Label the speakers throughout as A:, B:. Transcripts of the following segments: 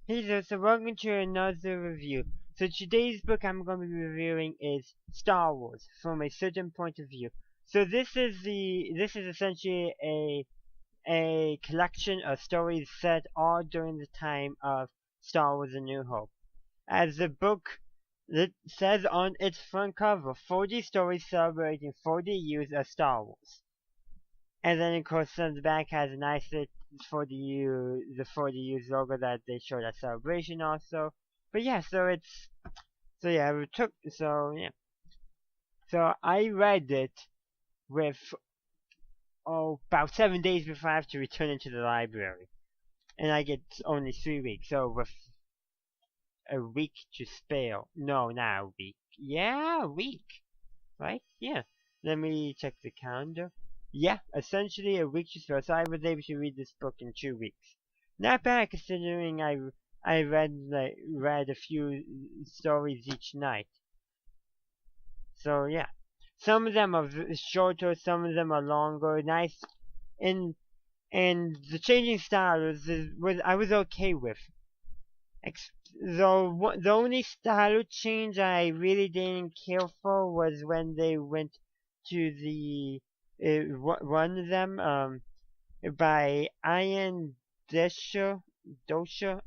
A: Hey there, so welcome to another review. So today's book I'm going to be reviewing is Star Wars from a certain point of view. So this is essentially a collection of stories set all during the time of Star Wars: A New Hope. As the book it says on its front cover, 40 stories celebrating 40 years of Star Wars. And then of course on the back has a nice for the 40 years logo that they showed at Celebration also. But yeah, so I read it with about 7 days before I have to return it to the library. And I get only 3 weeks, so with a week to spare. No, not a week. Yeah, a week. Right? Yeah. Let me check the calendar. Yeah, essentially a week to spare. So I was able to read this book in 2 weeks. Not bad considering I read a few stories each night. So yeah, some of them are shorter, some of them are longer. Nice, and the changing style was I was okay with. Though the only style change I really didn't care for was when they went to the one of them by Ian Dosha.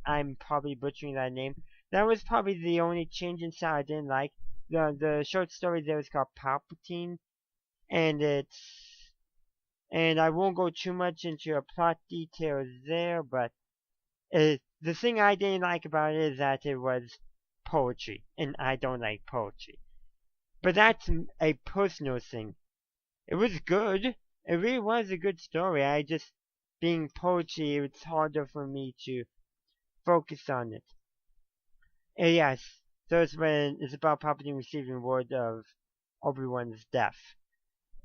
A: I'm probably butchering that name. That was probably the only change in style I didn't like. The short story there was called Palpatine, and I won't go too much into a plot details there, but the thing I didn't like about it is that it was poetry, and I don't like poetry. But that's a personal thing. It was good. It really was a good story. Being poetry, it's harder for me to focus on it. Yes, so it's about Palpatine receiving word of Obi-Wan's death.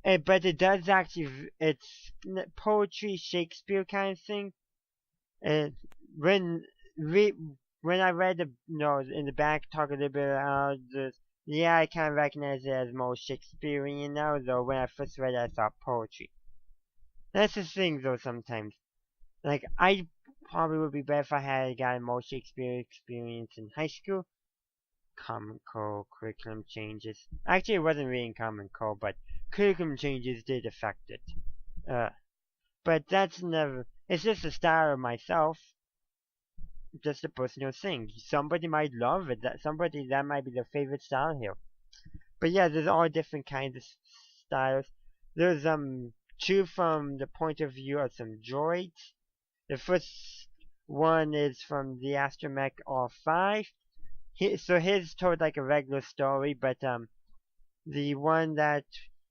A: But it does actually, it's poetry, Shakespeare kind of thing. And when re, when I read the in the back talk a little bit about this, yeah, I kind of recognize it as more Shakespearean now. Though when I first read it, I thought poetry. That's the thing, though. Sometimes, like I probably would be better if I had gotten more Shakespeare experience in high school. Common Core curriculum changes. Actually, it wasn't really in Common Core, but curriculum changes did affect it. Uh, but that's never. It's just a style of myself. Just a personal thing. Somebody might love it. That might be their favorite style here. But yeah, there's all different kinds of styles. There's two from the point of view of some droids. The first one is from the Astromech R5. So his told like a regular story, but the one that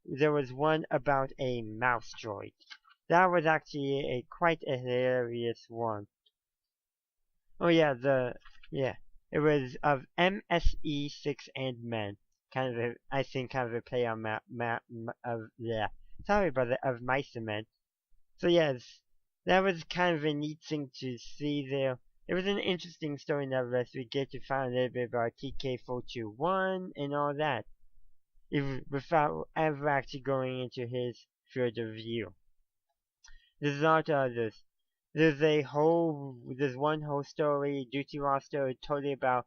A: there was one about a mouse droid. That was actually quite a hilarious one. Oh yeah, it was of MSE6 and Men. I think kind of a play on sorry about that, of Mice and Men. So yes, that was kind of a neat thing to see there. It was an interesting story nevertheless. We get to find a little bit about TK421 and all that, without ever actually going into his field of view. There's a lot of others. There's one whole story, duty roster, totally about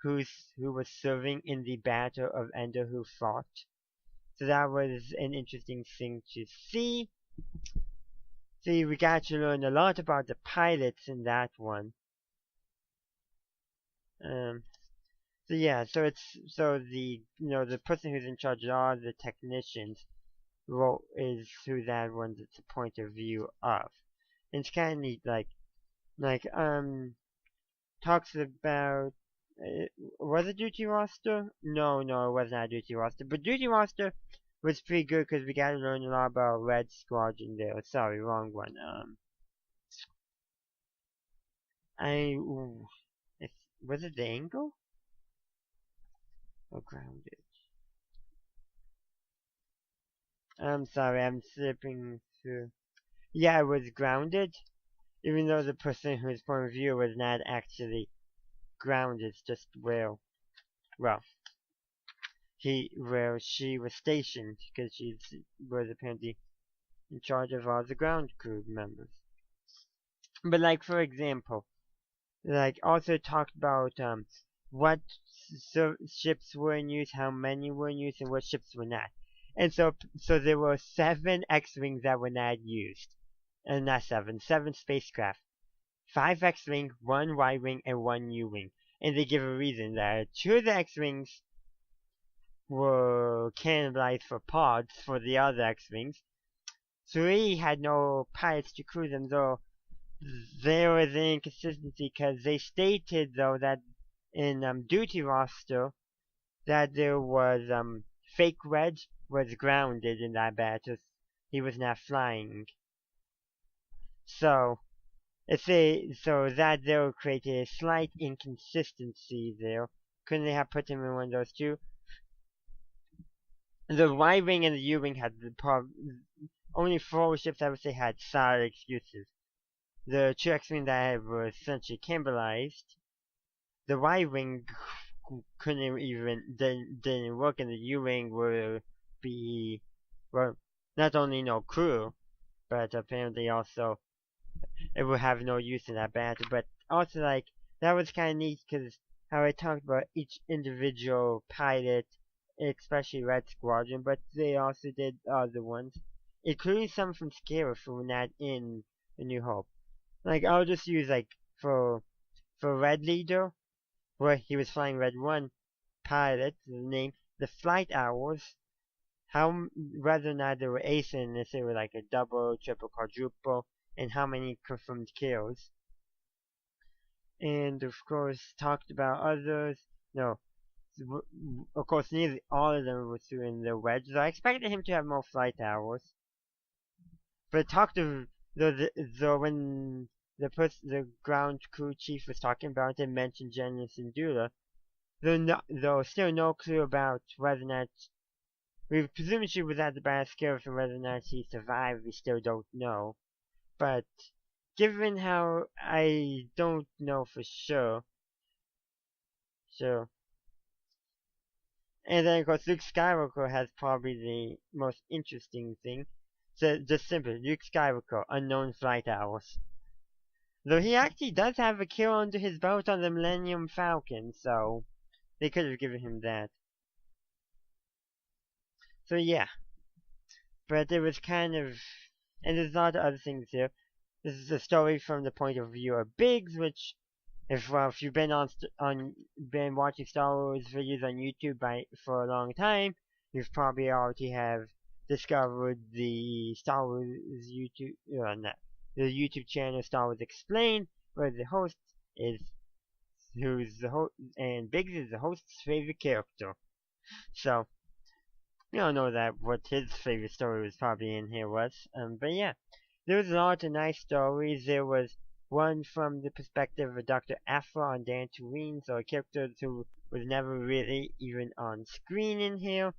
A: who was serving in the Battle of Endor, who fought. So that was an interesting thing to see. See, we got to learn a lot about the pilots in that one. So yeah, the person who's in charge of all the technicians is who that one's it's a point of view of. And it's kind of neat, like talks about was it duty roster? No, it was not duty roster. But duty roster was pretty good because we got to learn a lot about Red Squadron there. Sorry, wrong one. I ooh, was it the angle or grounded? I'm sorry, I'm slipping through. Yeah, it was grounded, even though the person whose point of view was not actually grounded, just well, where she was stationed because she was apparently in charge of all the ground crew members. But like for example, like also talked about what ships were in use, how many were in use, and what ships were not. And so there were 7 X-wings that were not used, and not 7 spacecraft. 5 X-wing, 1 Y-wing, and 1 U-wing. And they give a reason that 2 of the X-wings were cannibalized for pods for the other X-wings. 3 had no pilots to crew them, though there was an inconsistency because they stated though that in duty roster that there was fake Reg was grounded in that battle. He was not flying. So so that there created a slight inconsistency there. Couldn't they have put him in one of those two? The Y-wing and the U-wing had only 4 ships I would say had solid excuses. The 2 X-wing that were essentially cannibalized, the Y-wing couldn't even didn't work, and the U-wing would be not only no crew, but apparently also it would have no use in that battle. But also like that was kind of neat because how I talked about each individual pilot, especially Red Squadron, but they also did other ones, including some from Scarif who were not in A New Hope. Like I'll just use like for Red Leader, where he was flying Red 1 pilot, the name, the flight hours, whether or not they were asynchronous, if they were like a double, triple, quadruple, and how many confirmed kills. And of course, talked about others. No, of course, nearly all of them were through in the wedge, so I expected him to have more flight hours. But talked of though when the ground crew chief was talking about it, mentioned General Syndulla, though still no clue about whether or not we presume she was at the Baskerville, and whether or not she survived, we still don't know. But given how I don't know for sure, and then of course Luke Skywalker has probably the most interesting thing. So just simply, Luke Skywalker, unknown flight hours. Though he actually does have a kill under his belt on the Millennium Falcon, so they could have given him that. So yeah, but it was kind of, and there's a lot of other things here. This is a story from the point of view of Biggs, which, if you've been been watching Star Wars videos on YouTube for a long time, you've probably already have discovered the Star Wars YouTube, the YouTube channel Star Wars Explained, where the host is who's the host, and Biggs is the host's favorite character. So we all know that what his favorite story was probably in here was. But yeah, there was a lot of nice stories. There was one from the perspective of Dr. Aphra on Dantooine, so a character who was never really even on screen in here.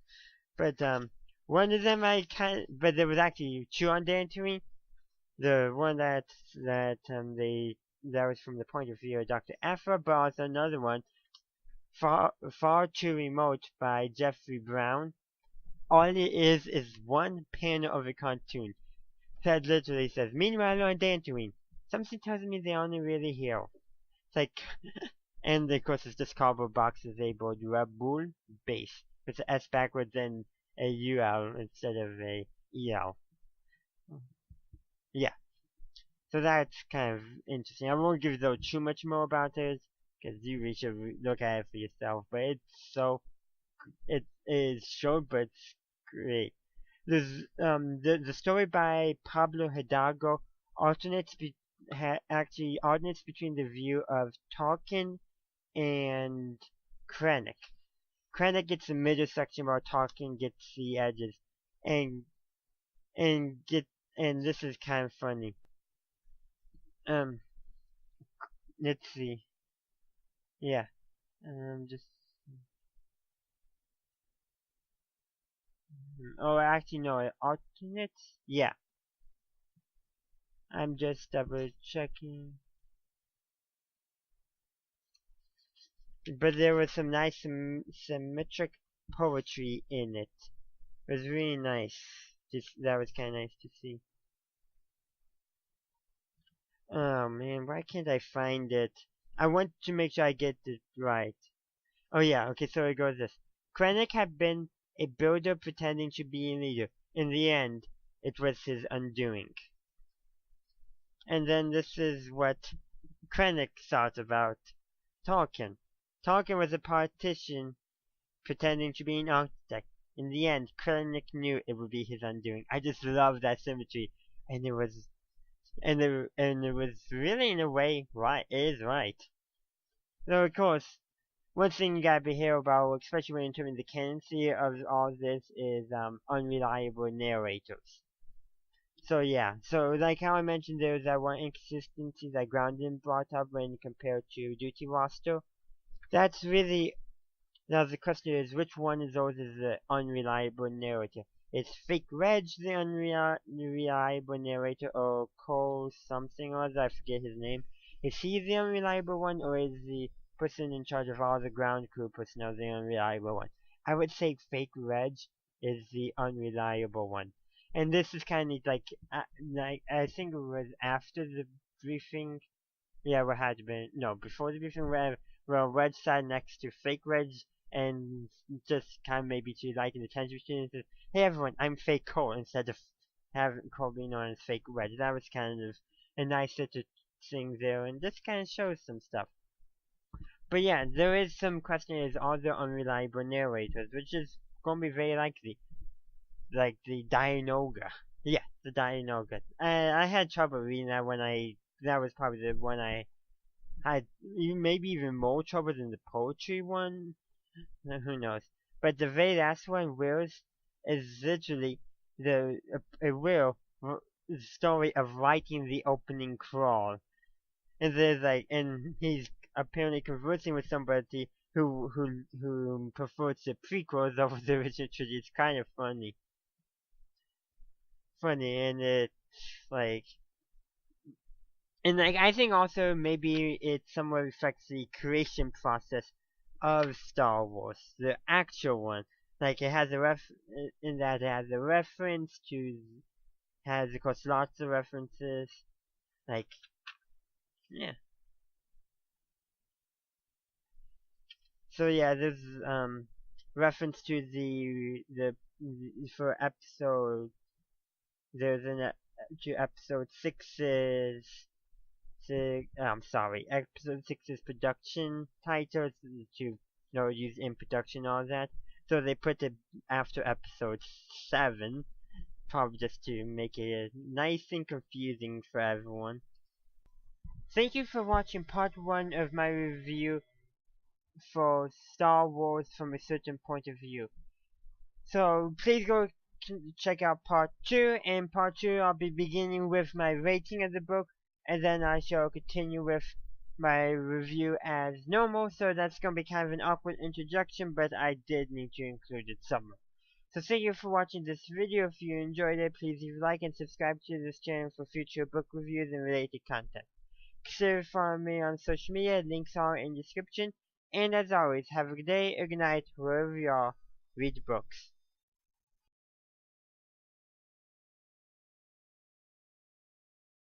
A: But one of them but there was actually 2 on Dantooine. The one that was from the point of view of Dr. Aphra, but also another one, Far Too Remote by Jeffrey Brown. All it is one panel of a cartoon. That literally says, meanwhile on Dantooine, something tells me they only really heal. It's like, and of course it's just cardboard boxes labeled Raboul Base, with the S backwards and a UL instead of a EL. Yeah, so that's kind of interesting. I won't give though too much more about it, because you really should look at it for yourself, but it is short, but it's great. There's the story by Pablo Hidalgo actually alternates between the view of Tarkin and Krennic. Krennic gets the middle section while Tarkin gets the edges, and and this is kind of funny. Let's see. Yeah. Just. Oh, actually, no. It alternates? Yeah. I'm just double checking. But there was some nice symmetric poetry in it. It was really nice. That was kind of nice to see. Oh man, why can't I find it? I want to make sure I get it right. Oh yeah, okay, so it goes this. Krennic had been a builder pretending to be a leader. In the end, it was his undoing. And then this is what Krennic thought about Tolkien. Tolkien was a politician pretending to be an architect. In the end, Krennic knew it would be his undoing. I just love that symmetry, and it was really in a way right. It is right. Though of course, one thing you gotta be here about, especially when you're doing the canoncy of all this, is unreliable narrators. So yeah, so like how I mentioned, there's that one inconsistency that Groundon brought up when compared to Duty Roster. That's really now the question is, which one of those is the unreliable narrator? Is Fake Reg the unreliable narrator, or Cole something or other? I forget his name. Is he the unreliable one, or is the person in charge of all the ground crew personnel the unreliable one? I would say Fake Reg is the unreliable one. And this is kind of like I think it was after the briefing. Yeah, what had been no before the briefing where Reg sat next to Fake Reg and just kind of maybe to like in the tension machine and said, "Hey everyone, I'm Fake Cole," instead of having Cole being known as Fake Reg. That was kind of a nice little thing there, and this kind of shows some stuff. But yeah, there is some question: is are there unreliable narrators, which is going to be very likely, like the Dianoga. Yeah, the Dianoga. I had trouble reading that when that was probably the one I had maybe even more trouble than the poetry one. Who knows? But the very last one, Will's, is literally Will story of writing the opening crawl, and and he's apparently conversing with somebody who prefers the prequels over the original trilogy. It's kind of funny, and it's like. And like I think also maybe it somewhat reflects the creation process of Star Wars, the actual one. Like it has in that it has a reference to has of course lots of references. Like yeah. So yeah, there's reference to the for episode there's an to episode six's I'm sorry, episode 6's production titles to use in production all that. So they put it after episode 7, probably just to make it nice and confusing for everyone. Thank you for watching part 1 of my review for Star Wars from a certain point of view. So please go check out part 2. In part 2 I'll be beginning with my rating of the book, and then I shall continue with my review as normal. So that's going to be kind of an awkward introduction, but I did need to include it somewhere. So thank you for watching this video. If you enjoyed it, please leave a like and subscribe to this channel for future book reviews and related content. Consider following me on social media, links are in the description. And as always, have a good day or good night wherever you are. Read books.